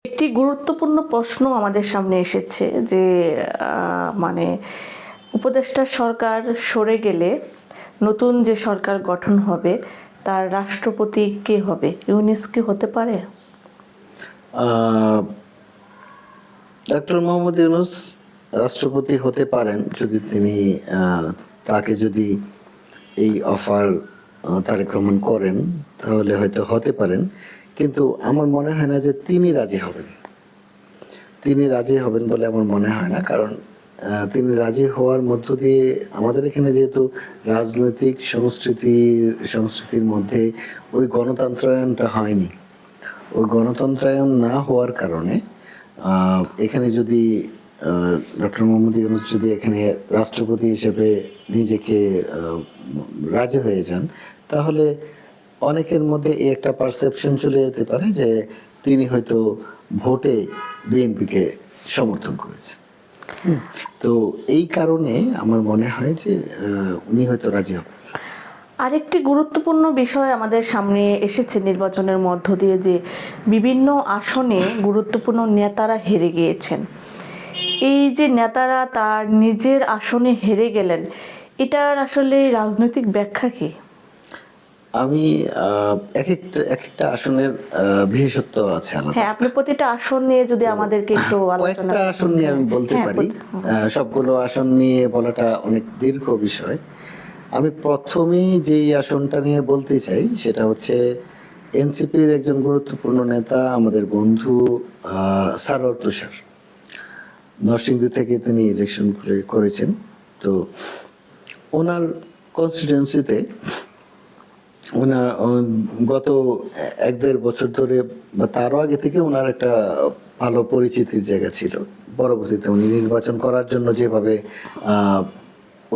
একটি গুরুত্বপূর্ণ প্রশ্ন আমাদের সামনে এসেছে যে মানে উপদেষ্টা সরকার সরে গেলে নতুন যে সরকার গঠন হবে তার রাষ্ট্রপতি কে হবে? ইউনূস কি হতে পারে? ডক্টর মোহাম্মদ ইউনূস রাষ্ট্রপতি হতে পারেন যদি তিনি তাকে যদি এই অফার তারেক রহমান করেন, তাহলে হয়তো হতে পারেন। কিন্তু আমার মনে হয় না যে তিনি রাজি হবেন। তিনি রাজি হবেন বলে আমার মনে হয় না, কারণ তিনি রাজি হওয়ার মধ্য দিয়ে আমাদের এখানে যেহেতু রাজনৈতিক সংস্কৃতির মধ্যে ওই গণতন্ত্রায়নটা হয়নি, ওই গণতন্ত্রায়ন না হওয়ার কারণে এখানে যদি ডক্টর মোহাম্মদ ইউনূস যদি এখানে রাষ্ট্রপতি হিসেবে নিজেকে রাজি হয়ে যান, তাহলে অনেকের মধ্যে এই একটা পারসেপশন চলে যেতে পারে যে তিনি হয়তো ভোটে বিএনপিকে সমর্থন করেছেন। তো এই কারণে আমার মনে হয় যে উনি হয়তো রাজি হবেন। আরেকটি গুরুত্বপূর্ণ বিষয় আমাদের সামনে এসেছে নির্বাচনের মধ্য দিয়ে, যে বিভিন্ন আসনে গুরুত্বপূর্ণ নেতারা হেরে গিয়েছেন। এই যে নেতারা তার নিজের আসনে হেরে গেলেন, এটার আসলে রাজনৈতিক ব্যাখ্যা কি? আমি এক একটা আসনের বিশেষত্ব আছে আলাদা। হ্যাঁ, আপনি প্রতিটা আসন নিয়ে যদি আমাদেরকে একটু আলোচনা কয়েকটা আসন নিয়ে আমি বলতে পারি। সবগুলো আসন নিয়ে বলাটা অনেক দীর্ঘ বিষয়। আমি প্রথমেই যেই আসনটা নিয়ে বলতে চাই সেটা হচ্ছে এনসিপির একজন গুরুত্বপূর্ণ নেতা, আমাদের বন্ধু সারোয়ার তুষার। নরসিংদী থেকে তিনি ইলেকশন করেছেন। তো ওনার কনস্টিটিউয়েন্সিতে ওনার গত 1-1.5 বছর ধরে বা তারও আগে থেকে ওনার একটা ভালো পরিচিতির জায়গা ছিল। পরবর্তীতে উনি নির্বাচন করার জন্য যেভাবে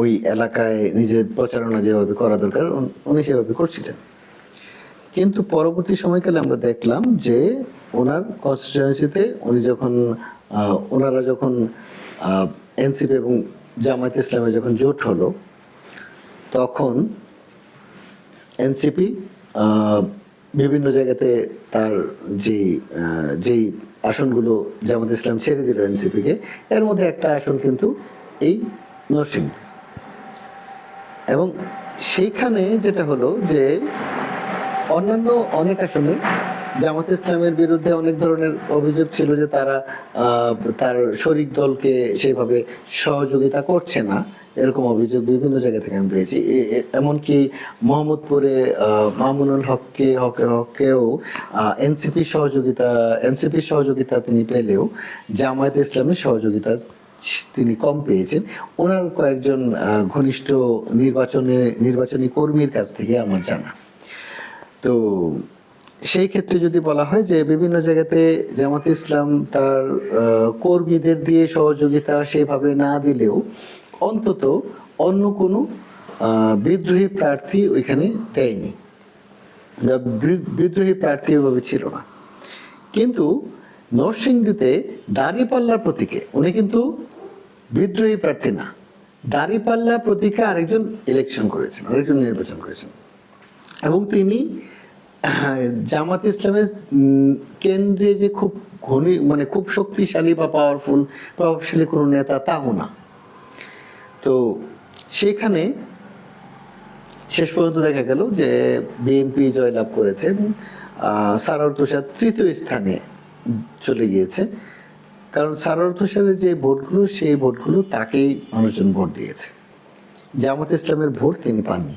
ওই এলাকায় নিজের প্রচারণা যেভাবে করা দরকার উনি সেভাবে করছিলেন। কিন্তু পরবর্তী সময়কালে আমরা দেখলাম যে ওনার কনস্টিটিউয়েন্সিতে উনি যখন ওনারা যখন এনসিপি এবং জামায়াত ইসলামে যখন জোট হলো, তখন এনসিপি বিভিন্ন জায়গাতে তার যেই আসনগুলো জামায়াত ইসলাম ছেড়ে দিল এনসিপিকে, এর মধ্যে একটা আসন কিন্তু এই নরসিংদী। এবং সেইখানে যেটা হলো যে অন্যান্য অনেক আসনে জামাত ইসলামের বিরুদ্ধে অনেক ধরনের অভিযোগ ছিল যে তারা তার শরিক দলকে সেভাবে সহযোগিতা করছে না, এরকম অভিযোগ বিভিন্ন জায়গা থেকে আমি পেয়েছি। এমনকি মোহাম্মদপুরে মামুনুল হককেও এনসিপির সহযোগিতা তিনি পেলেও জামায়াত ইসলামের সহযোগিতা তিনি কম পেয়েছেন। ওনার কয়েকজন ঘনিষ্ঠ নির্বাচনী কর্মীর কাছ থেকে আমার জানা। তো সেই ক্ষেত্রে যদি বলা হয় যে বিভিন্ন জায়গাতে জামাত ইসলাম তার কর্মীদের দিয়ে সহযোগিতা সেভাবে না দিলেও অন্তত অন্য কোনো বিদ্রোহী প্রার্থী ওইখানে দেয়নি, বিদ্রোহী প্রার্থী ওইভাবে ছিল না। কিন্তু নরসিংদীতে দাঁড়িপাল্লার প্রতীকে উনি কিন্তু বিদ্রোহী প্রার্থী না, দাঁড়িপাল্লা প্রতীকে আরেকজন নির্বাচন করেছেন এবং তিনি জামাত ইসলামের কেন্দ্রে যে খুব মানে খুব শক্তিশালী বা প্রভাবশালী কোনো নেতা তাও না। তো সেখানে শেষ পর্যন্ত দেখা গেল যে বিএনপি জয়লাভ করেছে এবং সারোয়ার তুষার তৃতীয় স্থানে চলে গিয়েছে, কারণ সারোয়ার তুষারের যে ভোটগুলো সেই ভোটগুলো তাকেই মানুষজন ভোট দিয়েছে, জামাত ইসলামের ভোট তিনি পাননি।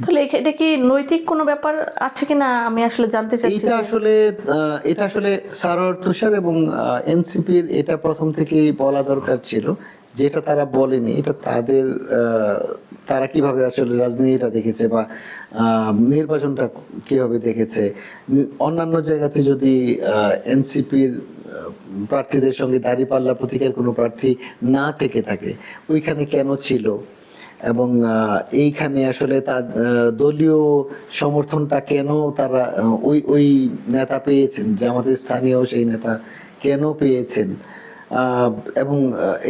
তাহলে এটা কি নৈতিক কোনো ব্যাপার আছে কিনা আমি আসলে জানতে চাচ্ছি। এটা আসলে সারোয়ার তুষার এবং এনসিপির এটা প্রথম থেকেই বলা দরকার ছিল, যেটা তারা বলেনি। এটা তারা কিভাবে আসলে রাজনীতিটা দেখেছে বা নির্বাচনটা কিভাবে দেখেছে। অন্যান্য জায়গাতে যদি এনসিপির প্রার্থীদের সঙ্গে দাঁড়িপাল্লা প্রতীকের কোনো প্রার্থী না থেকে থাকে, ওইখানে কেন ছিল এবং এইখানে আসলে তার দলীয় সমর্থনটা কেন তারা ওই নেতা পেয়েছেন, জামাতের স্থানীয় সেই নেতা কেন পেয়েছেন, এবং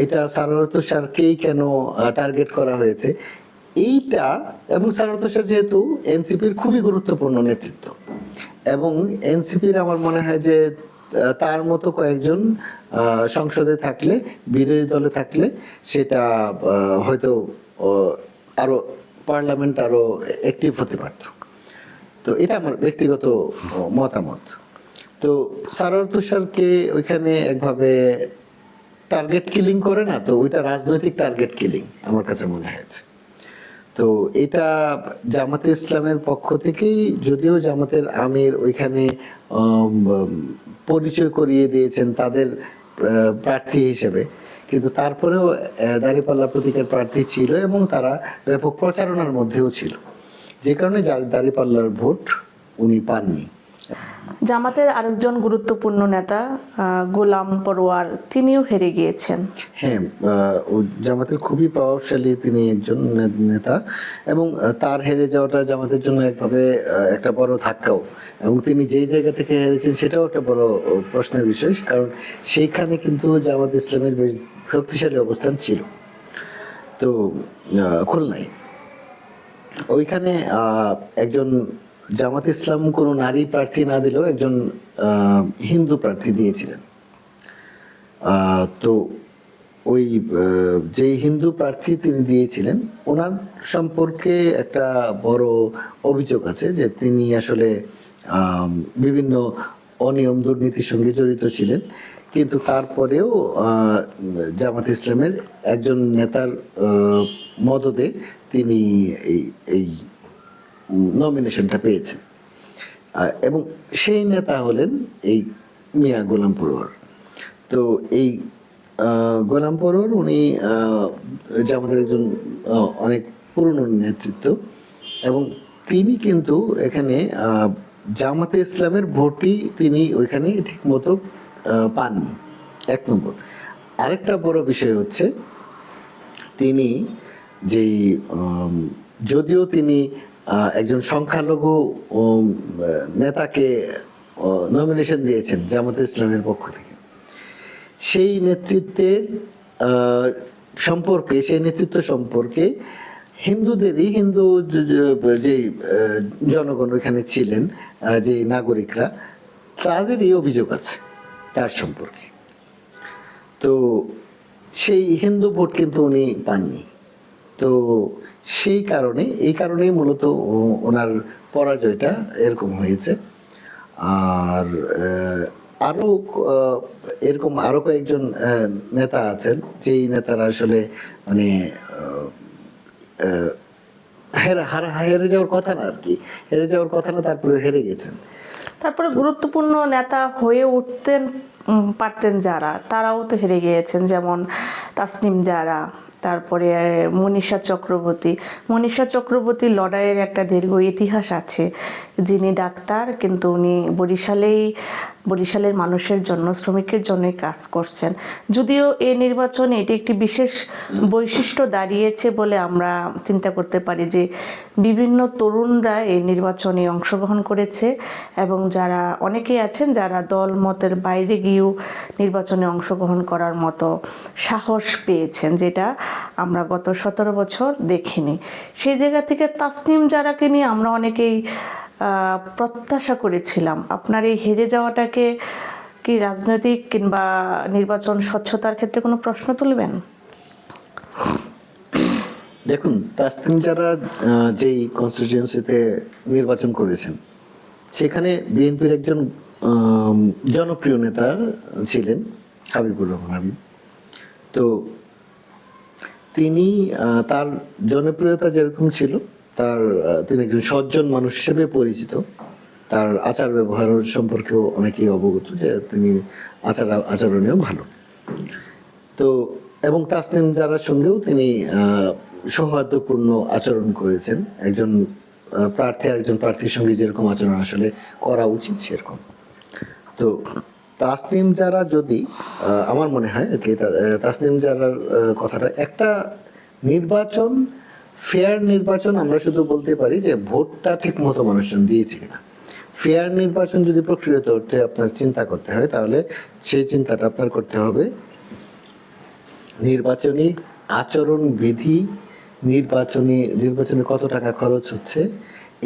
এটা সারোয়ার তুষারকেই কেন টার্গেট করা হয়েছে এইটা। এবং সারোয়ার তুষার যেহেতু এনসিপির খুবই গুরুত্বপূর্ণ নেতৃত্ব এবং এনসিপির আমার মনে হয় যে তার মতো কয়েকজন সংসদে থাকলে, বিরোধী দলে থাকলে সেটা হয়তো আরো পার্লামেন্ট আরো অ্যাক্টিভ হতে পারত। তো এটা আমার ব্যক্তিগত মতামত। তো সারোয়ার তুষারকে ওইখানে একভাবে টার্গেট কিলিং করে না, তো ওইটা রাজনৈতিক টার্গেট কিলিং আমার কাছে মনে হয়েছে। তো এটা জামাতে ইসলামের পক্ষ থেকেই, যদিও জামাতের আমির ওইখানে পরিচয় করিয়ে দিয়েছেন তাদের প্রার্থী হিসেবে, কিন্তু তারপরেও দাঁড়িপাল্লা প্রতীকের প্রার্থী ছিল এবং তারা ব্যাপক প্রচারণার মধ্যেও ছিল, যে কারণে দাঁড়িপাল্লার ভোট উনি পাননি। জামাতের আরেকজন গুরুত্বপূর্ণ নেতা গোলাম পরোয়ার, তিনিও হেরে গিয়েছেন। হ্যাঁ, জামাতের খুবই প্রভাবশালী তিনি একজন নেতা, এবং তার হেরে যাওয়াটা জামাতের জন্য একভাবে একটা বড় ধাক্কাও, এবং তিনি যেই জায়গা থেকে হেরেছেন সেটাও একটা বড় প্রশ্নের বিষয়, কারণ সেইখানে কিন্তু জামাত ইসলামের বেশ শক্তিশালী অবস্থান ছিল। তো খুলনায় ওইখানে একজন জামাত ইসলাম কোনো নারী প্রার্থী না দিলেও একজন হিন্দু প্রার্থী দিয়েছিলেন। তো ওই যেই হিন্দু প্রার্থী তিনি দিয়েছিলেন, ওনার সম্পর্কে একটা বড় অভিযোগ আছে যে তিনি আসলে বিভিন্ন অনিয়ম দুর্নীতির সঙ্গে জড়িত ছিলেন, কিন্তু তারপরেও জামাত ইসলামের একজন নেতার মদদে তিনি এই নমিনেশনটা পেয়েছেন, এবং সেই নেতা হলেন এই মিয়া গোলাম পরোয়ার। তো এই গোলাম পরোয়ার উনি জামাতের একজন অনেক পুরনো নেতৃত্ব, এবং তিনি কিন্তু এখানে জামাতে ইসলামের ভোটই তিনি ওইখানে ঠিক মতো পাননি, এক নম্বর। আরেকটা বড় বিষয় হচ্ছে তিনি যেই যদিও তিনি একজন সংখ্যালঘু নেতাকে নমিনেশন দিয়েছেন জামাতে ইসলামের পক্ষ থেকে, সেই নেতৃত্বের সম্পর্কে, সেই নেতৃত্ব সম্পর্কে হিন্দুদেরই, হিন্দু যে জনগণ ওইখানে ছিলেন, যে নাগরিকরা, তাদেরই অভিযোগ আছে তার সম্পর্কে। তো সেই হিন্দু ভোট কিন্তু উনি পাননি। তো সেই কারণে, এই কারণেই মূলত ওনার পরাজয়টা এরকম হয়েছে। আর আরো এরকম আরো কয়েকজন নেতা আছেন, যেই নেতারা আসলে মানে হেরে যাওয়ার কথা না, আর কি হেরে যাওয়ার কথা না, তারপরে হেরে গেছেন। তারপরে গুরুত্বপূর্ণ নেতা হয়ে উঠতেন পারতেন যারা, তারাও তো হেরে গিয়েছেন, যেমন তাসনিম জারা, তারপরে মনীষা চক্রবর্তী লড়াইয়ের একটা দীর্ঘ ইতিহাস আছে। যিনি ডাক্তার, কিন্তু উনি বরিশালের মানুষের জন্য, শ্রমিকের জন্যই কাজ করছেন। যদিও এই নির্বাচনে এটি একটি বিশেষ বৈশিষ্ট্য দাঁড়িয়েছে বলে আমরা চিন্তা করতে পারি যে বিভিন্ন তরুণরা এই নির্বাচনে অংশগ্রহণ করেছে, এবং যারা অনেকেই আছেন যারা দল মতের বাইরে গিয়েও নির্বাচনে অংশগ্রহণ করার মতো সাহস পেয়েছেন, যেটা আমরা গত 17 বছর দেখিনি। সেই জায়গা থেকে তাসনিম জারাকে নিয়ে আমরা অনেকেই প্রত্যাশা করেছিলাম। আপনার এই হেরে যাওয়াটাকে কি রাজনৈতিক কিংবা নির্বাচন স্বচ্ছতার ক্ষেত্রে কোনো প্রশ্ন তুলবেন? দেখুন, তাসনিম জারা যেই কনস্টিটিউয়েন্সিতে নির্বাচন করেছেন, সেখানে বিএনপির একজন জনপ্রিয় নেতা ছিলেন হাবিবুর রহমান হাবিব। তো তিনি তার জনপ্রিয়তা যেরকম ছিল, তিনি একজন সজ্জন মানুষ হিসেবে পরিচিত। তার আচার ব্যবহার সম্পর্কেও অনেকেই অবগত যে তিনি আচরণেও ভালো। তো এবং তাসনিম জারার সঙ্গেও তিনি সৌহার্দ্যপূর্ণ আচরণ করেছেন। একজন প্রার্থীর সঙ্গে যেরকম আচরণ আসলে করা উচিত সেরকম। তো তাসনিম জারা যদি, আমার মনে হয় আর কি, তাসনিম জারার কথাটা, একটা নির্বাচন, ফেয়ার নির্বাচন আমরা শুধু বলতে পারি যে ভোটটা ঠিক মতো মানুষজন দিয়েছে কিনা। ফেয়ার নির্বাচন যদি প্রক্রিয়া করতে আপনার চিন্তা করতে হয়, তাহলে সেই চিন্তাটা আপনার করতে হবে নির্বাচনী আচরণ বিধি, নির্বাচনে কত টাকা খরচ হচ্ছে,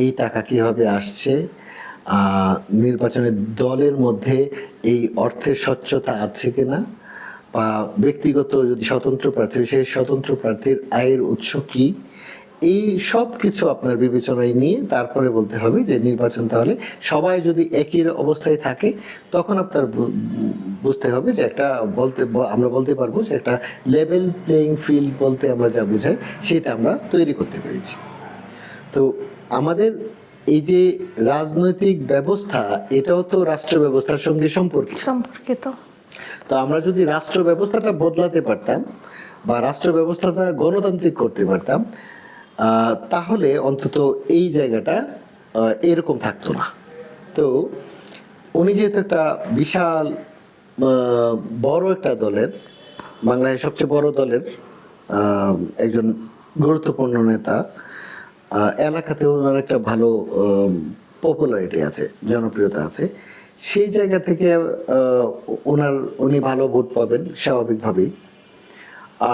এই টাকা কিভাবে আসছে, নির্বাচনের দলের মধ্যে এই অর্থের স্বচ্ছতা আছে কিনা, বা ব্যক্তিগত যদি স্বতন্ত্র প্রার্থী হয়, সেই স্বতন্ত্র প্রার্থীর আয়ের উৎস কি, এই সব কিছু আপনার বিবেচনায় নিয়ে তারপরে বলতে হবে যে নির্বাচন তাহলে সবাই যদি একই অবস্থায় থাকে, তখন আপনার বুঝতে হবে যে একটা আমরা বলতে পারবো যে একটা লেভেল প্লেইং ফিল্ড বলতে আমরা যা বুঝাই সেটা আমরা তৈরি করতে পেরেছি। তো আমাদের এই যে রাজনৈতিক ব্যবস্থা, এটাও তো রাষ্ট্র ব্যবস্থার সঙ্গে সম্পর্কিত। তো আমরা যদি রাষ্ট্র ব্যবস্থাটা বদলাতে পারতাম বা রাষ্ট্র ব্যবস্থাটা গণতান্ত্রিক করতে পারতাম, তাহলে অন্তত এই জায়গাটা এরকম থাকতো না। তো উনি যেহেতু একটা বিশাল বড় একটা দলের, বাংলাদেশের সবচেয়ে বড় দলের একজন গুরুত্বপূর্ণ নেতা, এলাকাতেও ওনার একটা ভালো পপুলারিটি আছে, জনপ্রিয়তা আছে, সেই জায়গা থেকে উনি ভালো ভোট পাবেন স্বাভাবিকভাবেই।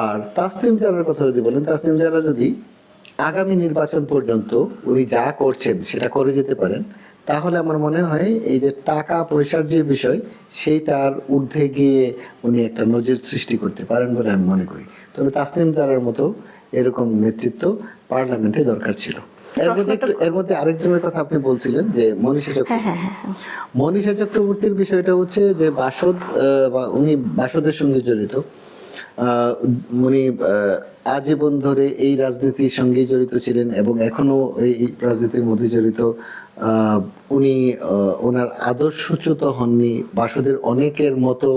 আর তাসনিম জারার কথা যদি বলেন, তাসনিম জারা যদি আগামী নির্বাচন পর্যন্ত উনি যা করছেন সেটা করে যেতে পারেন, তাহলে আমার মনে হয় এই যে টাকা পয়সার যে বিষয়, সেইটার ঊর্ধ্বে গিয়ে উনি একটা নজির সৃষ্টি করতে পারেন বলে আমি মনে করি। তবে তাসনিম জারার মতো এরকম নেতৃত্ব পার্লামেন্টে দরকার ছিল। এর মধ্যে আরেকজনের কথা আপনি বলছিলেন যে মনীষা চক্রবর্তী। মনীষা চক্রবর্তীর বিষয়টা হচ্ছে যে বাসদ, বা উনি বাসদের সঙ্গে জড়িত। উনি আজীবন ধরে এই রাজনীতির সঙ্গে জড়িত ছিলেন এবং এখনো এই রাজনীতির মধ্যে জড়িত। উনি ওনার আদর্শচ্যুত হননি, বাসদের অনেকের মতো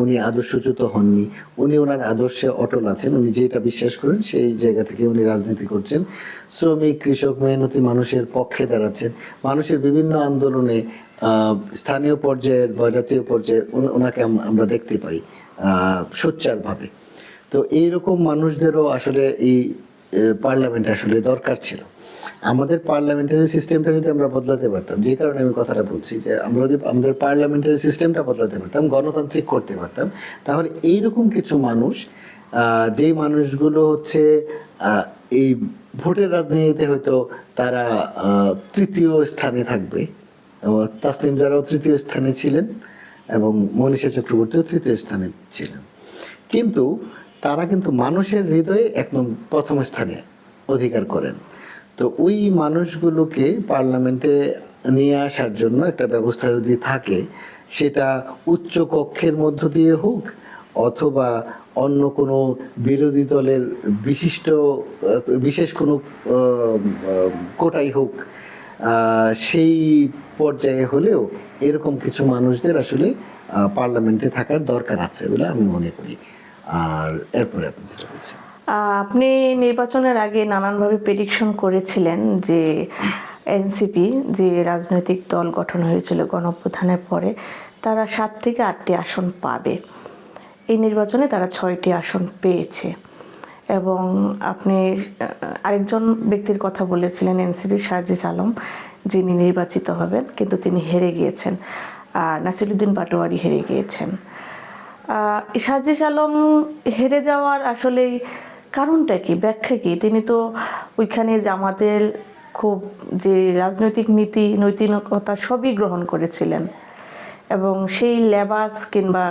উনি আদর্শচ্যুত হননি। উনি ওনার আদর্শে অটল আছেন, উনি যেটা বিশ্বাস করেন সেই জায়গা থেকে উনি রাজনীতি করছেন। শ্রমিক, কৃষক, মেহনতি মানুষের পক্ষে দাঁড়াচ্ছেন। মানুষের বিভিন্ন আন্দোলনে স্থানীয় পর্যায়ের বা জাতীয় পর্যায়ে ওনাকে আমরা দেখতে পাই সোচ্চারভাবে। তো এইরকম মানুষদেরও আসলে এই পার্লামেন্টে আসলে দরকার ছিল। আমাদের পার্লামেন্টারি সিস্টেমটা যদি আমরা বদলাতে পারতাম, যে কারণে আমি কথাটা বলছি যে আমরা যদি আমাদের পার্লামেন্টারি সিস্টেমটা বদলাতে পারতাম, গণতান্ত্রিক করতে পারতাম, তাহলে এইরকম কিছু মানুষ, যেই মানুষগুলো হচ্ছে এই ভোটের রাজনীতিতে হয়তো তারা তৃতীয় স্থানে থাকবে, তাসনিম জারাও তৃতীয় স্থানে ছিলেন এবং মনীষা চক্রবর্তীও তৃতীয় স্থানে ছিলেন, কিন্তু তারা কিন্তু মানুষের হৃদয়ে একদম প্রথম স্থানে অধিকার করেন। তো ওই মানুষগুলোকে পার্লামেন্টে নিয়ে আসার জন্য একটা ব্যবস্থা যদি থাকে, সেটা উচ্চ কক্ষের মধ্য দিয়ে হোক অথবা অন্য কোনো বিরোধী দলের বিশেষ কোনো কোটাই হোক, সেই পর্যায়ে হলেও এরকম কিছু মানুষদের আসলে পার্লামেন্টে থাকার দরকার আছে বলে আমি মনে করি। আর এরপরে আপনি যেটা বলছেন, আপনি নির্বাচনের আগে নানানভাবে প্রেডিকশন করেছিলেন যে এনসিপি যে রাজনৈতিক দল গঠন হয়েছিল গণঅভ্যুত্থানের পরে, তারা 7 থেকে 8টি আসন পাবে। এই নির্বাচনে তারা 6টি আসন পেয়েছে। এবং আপনি আরেকজন ব্যক্তির কথা বলেছিলেন এনসিপির সার্জিস আলম, যিনি নির্বাচিত হবেন, কিন্তু তিনি হেরে গিয়েছেন, আর নাসিরুদ্দিন পাটোয়ারি হেরে গিয়েছেন। সার্জিস আলম হেরে যাওয়ার আসলে কারণটা কি, ব্যাখ্যা কি? তিনি তো ওইখানে জামাতের খুব যে রাজনৈতিক নীতি, নৈতিকতা সবই গ্রহণ করেছিলেন এবং সেই লেবাস কিংবা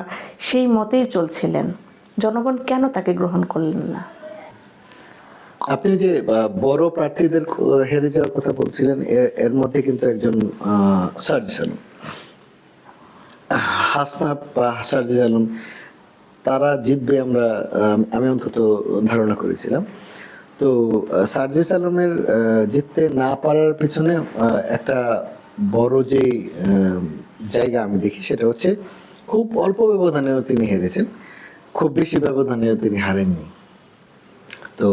সেই মতেই চলছিলেন। জনগণ কেন তাকে গ্রহণ করলেন না? আপনি যে বড় প্রার্থীদের হেরে যাওয়ার কথা বলছিলেন, এর মধ্যে কিন্তু একজন সার্জিস আলম, হাসনাত বা সার্জিস আলম, তারা জিতবে আমি অন্তত ধারণা করেছিলাম। তো সার্জিস আলমের জিততে না পারার পিছনে একটা বড় যে জায়গা আমি দেখি, সেটা হচ্ছে খুব অল্প ব্যবধানেও তিনি হেরেছেন, খুব বেশি ব্যবধানেও তিনি হারেননি। তো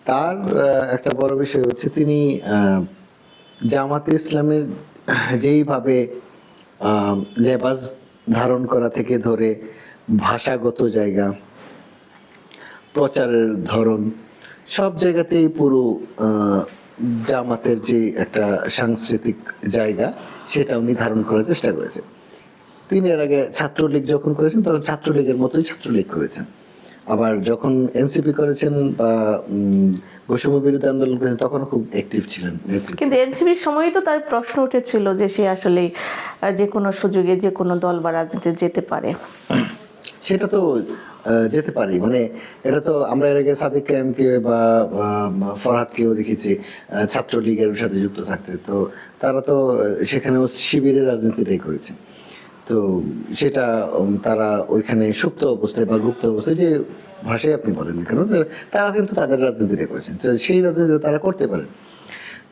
তার একটা বড় বিষয় হচ্ছে তিনি জামাতে ইসলামের যেইভাবে লেবাস ধারণ করা থেকে ধরে ভাষাগত জায়গা, প্রচারের ধরন, সব জায়গাতেই পুরো জামাতের যে একটা সাংস্কৃতিক জায়গা, সেটা উনি ধারণ করার চেষ্টা করেছেন। তিনি এর আগে ছাত্রলীগ যখন করেছেন তখন ছাত্রলীগের মতোই ছাত্রলীগ করেছেন। আবার যখন এনসিপি করেছেন বা বৈষম্য বিরোধী আন্দোলন করেছেন তখন খুব অ্যাক্টিভ ছিলেন নেতৃত্বে। কিন্তু এনসিপির সময়ই তো তার প্রশ্ন উঠেছিল যে সে আসলে যে কোনো সুযোগে যে কোনো দল বা রাজনীতিতে যেতে পারে। সেটা তো যেতে পারি, মানে এটা তো আমরা এর আগে সাদিক কায়েমকে বা ফরহাদকেও দেখেছি ছাত্রলীগের সাথে যুক্ত থাকতে, তো তারা তো সেখানেও শিবিরের রাজনীতিটাই করেছে। তো সেটা তারা ওইখানে সুপ্ত অবস্থায় বা গুপ্ত অবস্থায় যে ভাষায় আপনি বলেন না কেন, তারা কিন্তু তাদের রাজনীতিটা করেছেন, তো সেই রাজনীতিটা তারা করতে পারেন।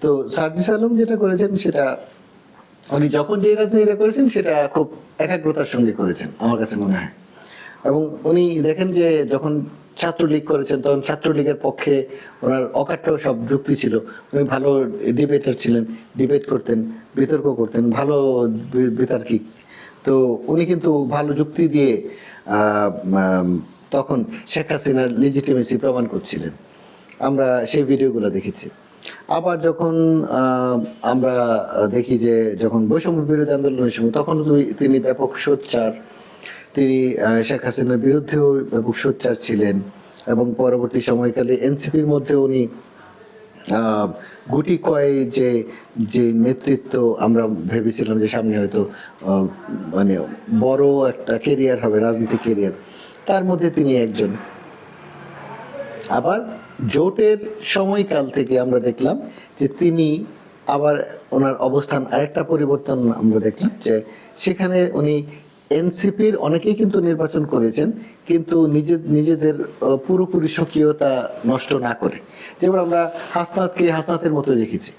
তো সার্জিস আলম যেটা করেছেন সেটা উনি যখন যে রাজনীতিটা করেছেন সেটা খুব একাগ্রতার সঙ্গে করেছেন আমার কাছে মনে হয়। এবং উনি দেখেন যে যখন ছাত্রলীগ করেছেন তখন ছাত্রলীগের পক্ষে ওনার অকাট্য সব যুক্তি ছিল, উনি ভালো ডিবেটার ছিলেন, ডিবেট করতেন, বিতর্ক করতেন, ভালো বিতার্কিক। তো উনি কিন্তু ভালো যুক্তি দিয়ে তখন শেখ হাসিনার লিজিটিমেসি প্রমাণ করছিলেন, আমরা সেই ভিডিওগুলো দেখেছি। আবার যখন আমরা দেখি যে যখন বৈষম্য বিরোধী আন্দোলনের সময় তখন তিনি ব্যাপক সোচ্চার, তিনি শেখ হাসিনার বিরুদ্ধেও ব্যাপক সোচ্চার ছিলেন। এবং পরবর্তী সময়কালে এনসিপির মধ্যে উনি গুটি কয় যে যে নেতৃত্ব আমরা ভেবেছিলাম যে সামনে হয়তো মানে বড় একটা কেরিয়ার হবে, রাজনৈতিক কেরিয়ার, তার মধ্যে তিনি একজন। আবার জোটের সময়কাল থেকে আমরা দেখলাম যে তিনি আবার ওনার অবস্থান আরেকটা পরিবর্তন আমরা দেখলাম, যে সেখানে উনি এনসিপির অনেকেই কিন্তু নির্বাচন করেছেন কিন্তু নিজেদের পুরোপুরি স্বকীয়তা নষ্ট না করে। যেমন আমরা হাসনাতকে হাসনাতের মতো দেখেছি,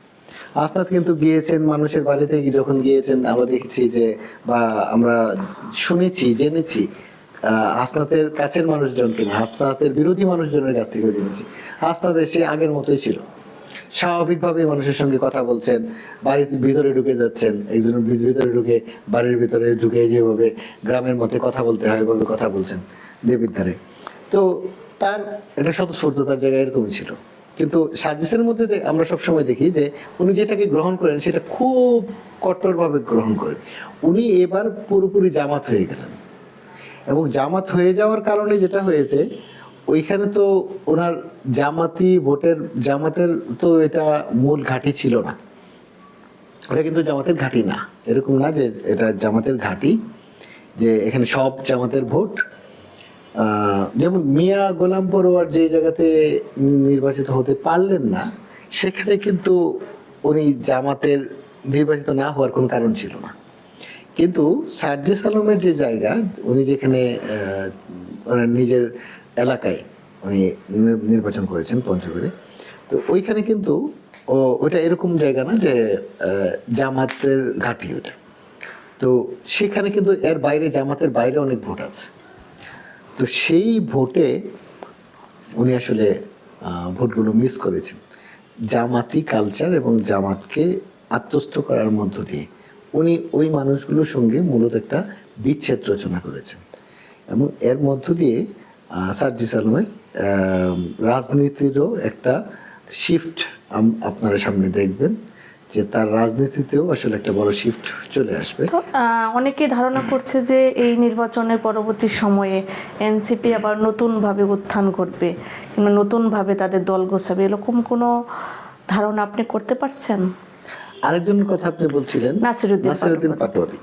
হাসনাত কিন্তু গিয়েছেন মানুষের বাড়িতে, যখন গিয়েছেন আমরা দেখেছি যে বা আমরা শুনেছি জেনেছি হাসনাতের কাছের মানুষজনকে না, হাসনাতের বিরোধী মানুষজনের কাছ থেকে জেনেছি হাসনাতের সে আগের মতোই ছিল, স্বাভাবিকভাবে মানুষের সঙ্গে কথা বলছেন, বাড়ির ভিতরে ঢুকে যাচ্ছেন, একজন ভিতরে ঢুকে বাড়ির ভিতরে ঢুকে যেভাবে গ্রামের মধ্যে কথা বলতে হয় ওইভাবে কথা বলছেন দেবীর ধারে। তো তার একটা স্বতঃস্ফূর্ততার জায়গায় এরকমই ছিল। কিন্তু সার্জিসের মধ্যে আমরা সবসময় দেখি যে উনি যেটাকে গ্রহণ করেন সেটা খুব কঠোরভাবে গ্রহণ করেন। উনি এবার পুরোপুরি জামাত হয়ে গেলেন, এবং জামাত হয়ে যাওয়ার কারণে যেটা হয়েছে ওইখানে তো ওনার জামাতি ভোটের, জামাতের তো এটা মূল ঘাঁটি ছিল না, ওটা কিন্তু জামাতের ঘাঁটি না, এরকম না যে এটা জামাতের ঘাঁটি যে এখানে সব জামাতের ভোট। যেমন মিয়া গোলাম পরোয়ার যে জায়গাতে নির্বাচিত হতে পারলেন না সেখানে কিন্তু উনি জামাতের নির্বাচিত না হওয়ার কোনো কারণ ছিল না। কিন্তু সার্জিস আলমের যে জায়গা, উনি যেখানে নিজের এলাকায় উনি নির্বাচন করেছেন পঞ্চগড়ে, তো ওইখানে কিন্তু ওইটা এরকম জায়গা না যে জামাতের ঘাঁটি ওটা, তো সেখানে কিন্তু এর বাইরে জামাতের বাইরে অনেক ভোট আছে। তো সেই ভোটে উনি আসলে ভোটগুলো মিস করেছেন জামাতি কালচার এবং জামাতকে আত্মস্থ করার মধ্য দিয়ে। উনি ওই মানুষগুলোর সঙ্গে মূলত একটা বিচ্ছেদ রচনা করেছেন, এবং এর মধ্য দিয়ে সার্জিস আলমের রাজনীতিরও একটা শিফট আপনারা সামনে দেখবেন, যে তার রাজনীতিতেও আসলে একটা বড় শিফট চলে আসবে। অনেকে ধারণা করছে যে এই নির্বাচনের পরবর্তী সময়ে এনসিপি আবার নতুনভাবে উত্থান করবে কিংবা নতুনভাবে তাদের দল গোছাবে, এরকম কোনো ধারণা আপনি করতে পারছেন? আরেকজনের কথা আপনি বলছিলেন নাসিরউদ্দিন পাটোয়ারি।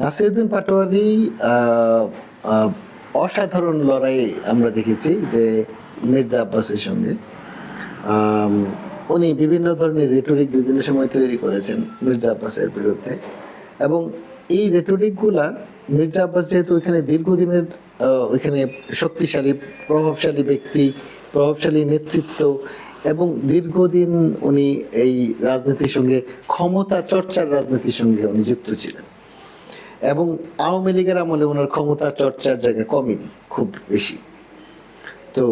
নাসিরউদ্দিন পাটোয়ারি অসাধারণ লড়াই আমরা দেখেছি যে মির্জা আব্বাসের সঙ্গে। উনি বিভিন্ন ধরনের রেটরিক বিভিন্ন সময় তৈরি করেছেন মির্জা আব্বাসের বিরুদ্ধে, এবং এই রেটরিকগুলা মির্জা আব্বাস যেহেতু ওইখানে দীর্ঘদিনের ওইখানে শক্তিশালী প্রভাবশালী ব্যক্তি, প্রভাবশালী নেতৃত্ব, এবং দীর্ঘদিন উনি এই রাজনীতির সঙ্গে ক্ষমতা চর্চার রাজনীতির সঙ্গে উনি যুক্ত ছিলেন, এবং আওয়ামী লীগের আমলে ওনার ক্ষমতা চর্চার জায়গা কমেনি খুব বেশি। তো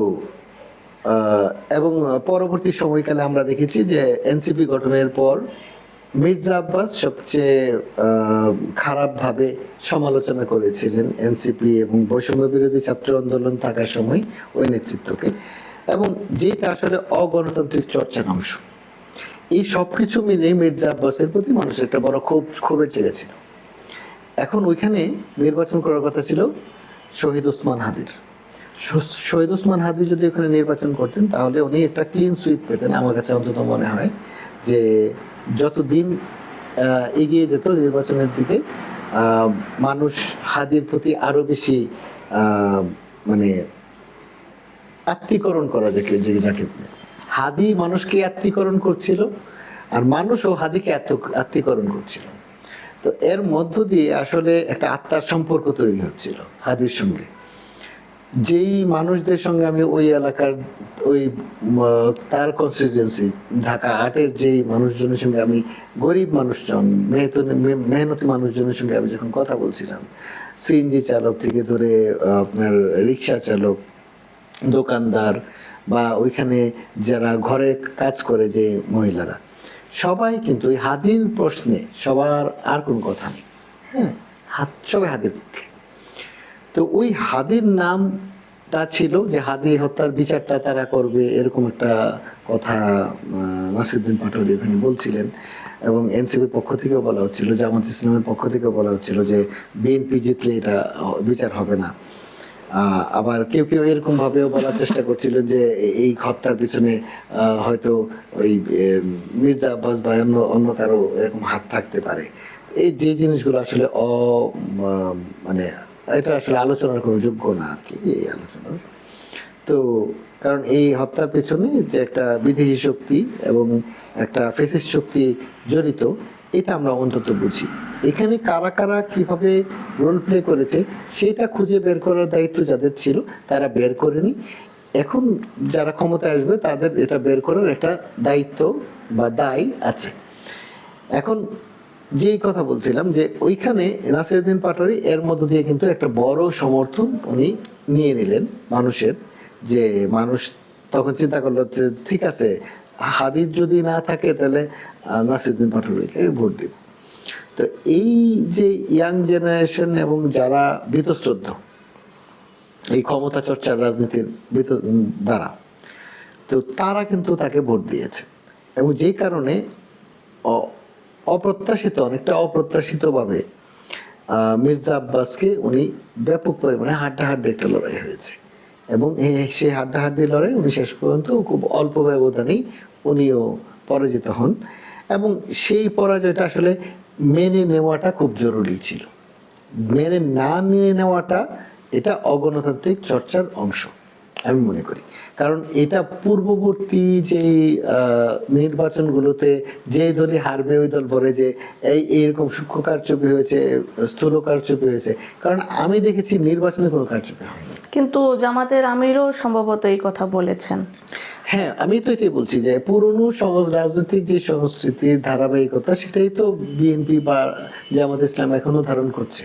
এবং পরবর্তী সময়কালে আমরা দেখেছি যে এনসিপি গঠনের পর মির্জা আব্বাস সবচেয়ে খারাপভাবে সমালোচনা করেছিলেন এনসিপি এবং বৈষম্য বিরোধী ছাত্র আন্দোলন থাকার সময় ওই নেতৃত্বকে, এবং যেটা আসলে অগণতান্ত্রিক চর্চার অংশ। এই সব কিছু মিলে মির্জা আব্বাসের প্রতি মানুষের একটা বড় ক্ষোভের জায়গা ছিল। এখন ওইখানে নির্বাচন করার কথা ছিল শহীদ ওসমান হাদির। শহীদ ওসমান হাদি যদি ওখানে নির্বাচন করতেন তাহলে উনি একটা ক্লিন সুইপ পেতেন, আমার কাছে অন্তত মনে হয় যে যতদিন এগিয়ে যেত নির্বাচনের দিকে মানুষ হাদির প্রতি আরো বেশি মানে আত্মীকরণ করা যাকে যাকে বলে। হাদি মানুষকে আত্মীকরণ করছিল আর মানুষও হাদিকে আত্মীকরণ করছিল। তো এর মধ্য দিয়ে আসলে একটা আত্মার সম্পর্ক তৈরি হচ্ছিল হাদির সঙ্গে। যেই মানুষদের সঙ্গে আমি ওই এলাকার ওই তার কনস্টিটিউয়েন্সি ঢাকা ৮-এর যেই মানুষজনের সঙ্গে আমি গরিব মানুষজন মেহনতি মানুষজনের সঙ্গে আমি যখন কথা বলছিলাম, সিএনজি চালক থেকে ধরে আপনার রিক্সা চালক, দোকানদার বা ওইখানে যারা ঘরে কাজ করে যে মহিলারা, সবাই কিন্তু এই হাদির প্রশ্নে সবার আর কোনো কথা নেই। হ্যাঁ, সবাই হাদির পক্ষে। তো ওই হাদির নামটা ছিল যে হাদি হত্যার বিচারটা তারা করবে, এরকম একটা কথা নাসিরউদ্দিন পাটোয়ারি ওখানে বলছিলেন। এবং এনসিপির পক্ষ থেকেও বলা হচ্ছিল, জামাত ইসলামের পক্ষ থেকেও বলা হচ্ছিল যে বিএনপি জিতলে এটা বিচার হবে না। আবার কেউ কেউ এরকম ভাবেও বলার চেষ্টা করছিলেন যে এই হত্যার পিছনে হয়তো ওই মির্জা আব্বাস বা অন্য কারো এরকম হাত থাকতে পারে। এই যে জিনিসগুলো আসলে মানে এটা আসলে আলোচনার কোনো যোগ্য না আর কি, এই আলোচনা। তো কারণ এই হত্যার পেছনে যে একটা বিদেশি শক্তি এবং একটা ফ্যাসিস্ট শক্তি জড়িত, এটা আমরা অন্তত বুঝি। এখানে কারা কারা কিভাবে রোল প্লে করেছে সেটা খুঁজে বের করার দায়িত্ব যাদের ছিল তারা বের করেনি। এখন যারা ক্ষমতায় আসবে তাদের এটা বের করার একটা দায়িত্ব বা দায় আছে। এখন যেই কথা বলছিলাম যে ওইখানে নাসিরউদ্দিন পাটোয়ারি এর মধ্য দিয়ে কিন্তু একটা বড় সমর্থন উনি নিয়ে নিলেন মানুষের। যে মানুষ তখন চিন্তা করলো যে ঠিক আছে, হাদিস যদি না থাকে তাহলে নাসিরউদ্দিন পাটোয়ারিকে ভোট দিব। তো এই যে ইয়াং জেনারেশন এবং যারা বীতশ্রদ্ধ এই ক্ষমতা চর্চার রাজনীতির দ্বারা, তো তারা কিন্তু তাকে ভোট দিয়েছে। এবং যে কারণে অনেকটা অপ্রত্যাশিতভাবে মির্জা আব্বাসকে উনি ব্যাপক পরিমাণে হাড্ডাহাড্ডি একটা লড়াই হয়েছে। এবং সেই হাড্ডাহাড্ডি লড়াই উনি শেষ পর্যন্ত খুব অল্প ব্যবধানেই উনিও পরাজিত হন। এবং সেই পরাজয়টা আসলে মেনে নেওয়াটা খুব জরুরি ছিল। মেনে না নিয়ে নেওয়াটা এটা অগণতান্ত্রিক চর্চার অংশ আমি মনে করি। কারণ এটা পূর্ববর্তী যে নির্বাচনগুলোতে যে দলই হারবে ওই দল বলে যে এইরকম সূক্ষ্ম কারচুপি হয়েছে, স্থূল কারচুপি হয়েছে। কারণ আমি দেখেছি নির্বাচনে কোনো কারচুপি হয়নি। কিন্তু জামাতের আমিরও সম্ভবত এই কথা বলেছেন। হ্যাঁ, আমি তো এটাই বলছি যে পুরনো রাজনৈতিক যে সংস্কৃতির ধারাবাহিকতা সেটাই তো বিএনপি বা জামাত ইসলাম এখনো ধারণ করছে।